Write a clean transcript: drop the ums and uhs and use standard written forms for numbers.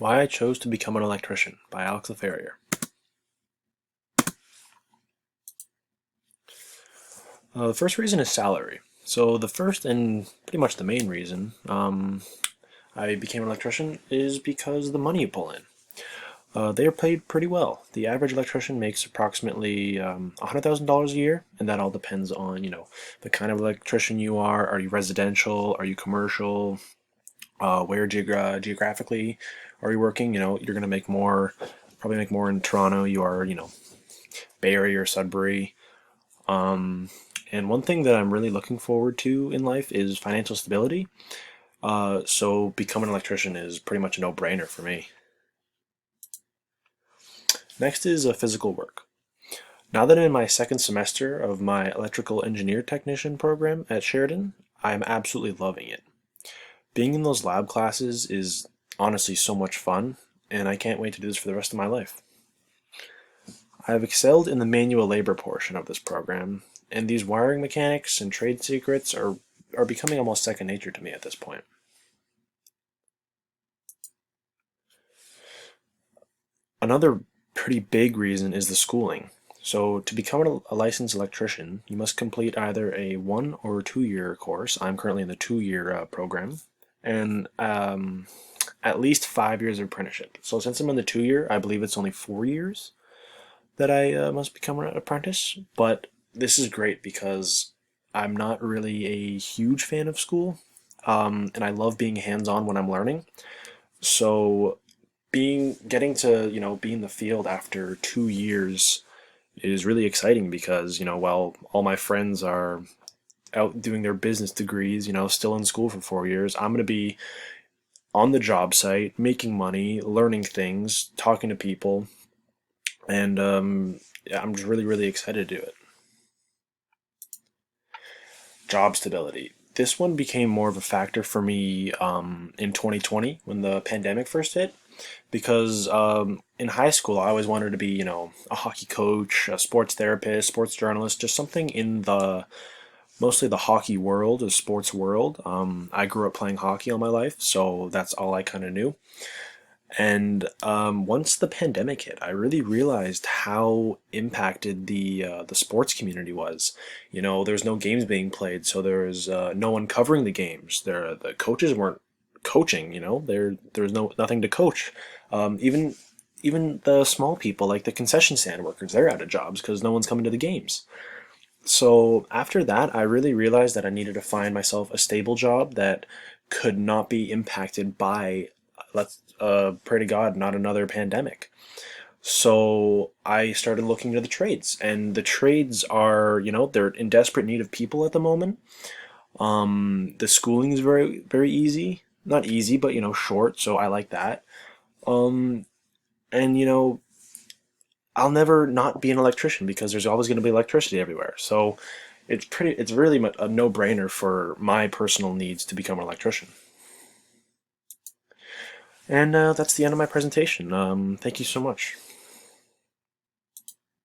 Why I Chose to Become an Electrician by Alex Laferriere. The first reason is salary. So the first and pretty much the main reason I became an electrician is because of the money you pull in. They are paid pretty well. The average electrician makes approximately $100,000 a year, and that all depends on the kind of electrician you are. Are you residential? Are you commercial? Where geographically are you working? You're gonna make more, probably make more in Toronto. You are, Bay Area or Sudbury. And one thing that I'm really looking forward to in life is financial stability. So becoming an electrician is pretty much a no-brainer for me. Next is physical work. Now that I'm in my second semester of my electrical engineer technician program at Sheridan, I'm absolutely loving it. Being in those lab classes is honestly so much fun, and I can't wait to do this for the rest of my life. I have excelled in the manual labor portion of this program, and these wiring mechanics and trade secrets are becoming almost second nature to me at this point. Another pretty big reason is the schooling. So to become a licensed electrician, you must complete either a 1 or 2 year course. I'm currently in the 2 year program, and at least 5 years of apprenticeship. So since I'm in the 2 year, I believe it's only 4 years that I must become an apprentice. But this is great because I'm not really a huge fan of school, and I love being hands-on when I'm learning. So getting to be in the field after 2 years is really exciting because while all my friends are out doing their business degrees, still in school for 4 years, I'm going to be on the job site, making money, learning things, talking to people, and yeah, I'm just really, really excited to do it. Job stability. This one became more of a factor for me in 2020 when the pandemic first hit, because in high school I always wanted to be, a hockey coach, a sports therapist, sports journalist, just something in the mostly the hockey world, the sports world. I grew up playing hockey all my life, so that's all I kind of knew. And once the pandemic hit, I really realized how impacted the sports community was. There's no games being played, so there's no one covering the games. The coaches weren't coaching. There was nothing to coach. Even the small people, like the concession stand workers, they're out of jobs because no one's coming to the games. So after that, I really realized that I needed to find myself a stable job that could not be impacted by, let's pray to God, not another pandemic. So I started looking into the trades, and the trades are, they're in desperate need of people at the moment. The schooling is very, very easy. Not easy, but short, so I like that. Um, and I'll never not be an electrician because there's always going to be electricity everywhere. So it's really a no-brainer for my personal needs to become an electrician. And that's the end of my presentation. Thank you so much.